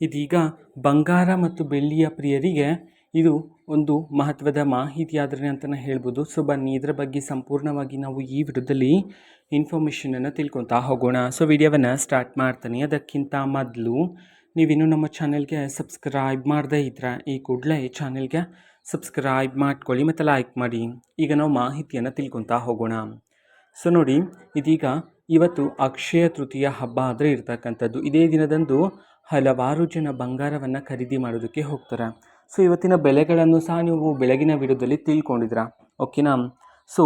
ಇದೀಗ ಬಂಗಾರ ಮತ್ತು ಬೆಳ್ಳಿಯ ಪ್ರಿಯರಿಗೆ ಇದು ಒಂದು ಮಹತ್ವದ ಮಾಹಿತಿಯಾದರೆ ಅಂತಲೇ ಹೇಳ್ಬೋದು. ಸೊ ಬನ್ನಿ ಇದರ ಬಗ್ಗೆ ಸಂಪೂರ್ಣವಾಗಿ ನಾವು ಈ ವಿಡಿಯೋದಲ್ಲಿ ಇನ್ಫಾರ್ಮೇಷನನ್ನು ತಿಳ್ಕೊತಾ ಹೋಗೋಣ. ಸೊ ವಿಡಿಯೋವನ್ನು ಸ್ಟಾರ್ಟ್ ಮಾಡ್ತೀನಿ. ಅದಕ್ಕಿಂತ ಮೊದಲು ನೀವಿನ್ನೂ ನಮ್ಮ ಚಾನೆಲ್ಗೆ ಸಬ್ಸ್ಕ್ರೈಬ್ ಮಾಡದೇ ಇದ್ದರೆ ಈ ಕೂಡಲೇ ಈ ಚಾನೆಲ್ಗೆ ಸಬ್ಸ್ಕ್ರೈಬ್ ಮಾಡ್ಕೊಳ್ಳಿ ಮತ್ತು ಲೈಕ್ ಮಾಡಿ. ಈಗ ನಾವು ಮಾಹಿತಿಯನ್ನು ತಿಳ್ಕೊತಾ ಹೋಗೋಣ. ಸೊ ನೋಡಿ, ಇದೀಗ ಇವತ್ತು ಅಕ್ಷಯ ತೃತೀಯ ಹಬ್ಬ ಆದರೆ ಇರ್ತಕ್ಕಂಥದ್ದು. ಇದೇ ದಿನದಂದು ಹಲವಾರು ಜನ ಬಂಗಾರವನ್ನು ಖರೀದಿ ಮಾಡೋದಕ್ಕೆ ಹೋಗ್ತಾರೆ. ಸೊ ಇವತ್ತಿನ ಬೆಲೆಗಳನ್ನು ಸಹ ನೀವು ಬೆಳಗಿನ ವಿಡಿಯೋದಲ್ಲಿ ತಿಳ್ಕೊಂಡಿದ್ದೀರಾ, ಓಕೆನಾ. ಸೊ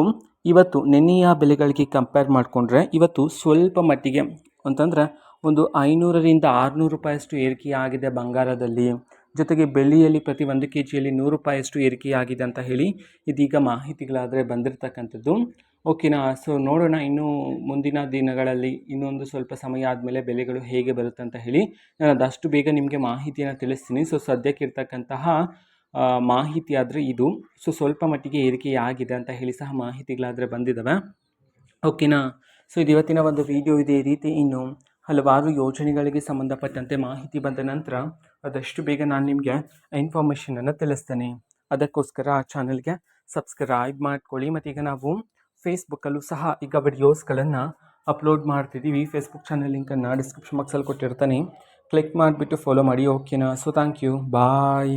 ಇವತ್ತು ನೆನ್ನೆಯ ಬೆಲೆಗಳಿಗೆ ಕಂಪೇರ್ ಮಾಡಿಕೊಂಡ್ರೆ ಇವತ್ತು ಸ್ವಲ್ಪ ಮಟ್ಟಿಗೆ ಅಂತಂದರೆ ಒಂದು 500ರಿಂದ 600 ರೂಪಾಯಿಯಷ್ಟು ಏರಿಕೆಯಾಗಿದೆ ಬಂಗಾರದಲ್ಲಿ. ಜೊತೆಗೆ ಬೆಳ್ಳಿಯಲ್ಲಿ ಪ್ರತಿ 1 kgಯಲ್ಲಿ 100 ರೂಪಾಯಿಯಷ್ಟು ಏರಿಕೆಯಾಗಿದೆ ಅಂತ ಹೇಳಿ ಇದೀಗ ಮಾಹಿತಿಗಳಾದರೆ ಬಂದಿರತಕ್ಕಂಥದ್ದು, ಓಕೆನಾ. ಸೊ ನೋಡೋಣ ಇನ್ನು ಮುಂದಿನ ದಿನಗಳಲ್ಲಿ ಇನ್ನೊಂದು ಸ್ವಲ್ಪ ಸಮಯ ಆದಮೇಲೆ ಬೆಲೆಗಳು ಹೇಗೆ ಬರುತ್ತೆ ಅಂತ ಹೇಳಿ ನಾನು ಆದಷ್ಟು ಬೇಗ ನಿಮಗೆ ಮಾಹಿತಿಯನ್ನು ತಿಳಿಸ್ತೀನಿ. ಸೊ ಸದ್ಯಕ್ಕೆ ಇರ್ತಕ್ಕಂತಹ ಮಾಹಿತಿ ಆದರೆ ಇದು. ಸೊ ಸ್ವಲ್ಪ ಮಟ್ಟಿಗೆ ಏರಿಕೆಯಾಗಿದೆ ಅಂತ ಹೇಳಿ ಸಹ ಮಾಹಿತಿಗಳಾದರೆ ಬಂದಿದ್ದಾವೆ, ಓಕೆನಾ. ಸೊ ಇದು ಇವತ್ತಿನ ಒಂದು ವಿಡಿಯೋ. ಇದೇ ರೀತಿ ಇನ್ನು ಹಲವಾರು ಯೋಜನೆಗಳಿಗೆ ಸಂಬಂಧಪಟ್ಟಂತೆ ಮಾಹಿತಿ ಬಂದ ನಂತರ ಆದಷ್ಟು ಬೇಗ ನಾನು ನಿಮಗೆ ಇನ್ಫಾರ್ಮೇಷನನ್ನು ತಿಳಿಸ್ತೇನೆ. ಅದಕ್ಕೋಸ್ಕರ ಆ ಚಾನಲ್ಗೆ ಸಬ್ಸ್ಕ್ರೈಬ್ ಮಾಡ್ಕೊಳ್ಳಿ. ಮತ್ತು ಈಗ ನಾವು ಫೇಸ್ಬುಕ್ಕಲ್ಲೂ ಸಹ ಈಗ ವಿಡಿಯೋಸ್ಗಳನ್ನು ಅಪ್ಲೋಡ್ ಮಾಡ್ತಿದ್ದೀವಿ. ಫೇಸ್ಬುಕ್ ಚಾನಲ್ ಲಿಂಕನ್ನು ಡಿಸ್ಕ್ರಿಪ್ಷನ್ ಬಾಕ್ಸಲ್ಲಿ ಕೊಟ್ಟಿರ್ತಾನೆ, ಕ್ಲಿಕ್ ಮಾಡಿಬಿಟ್ಟು ಫಾಲೋ ಮಾಡಿ, ಓಕೆನಾ. So thank you, bye.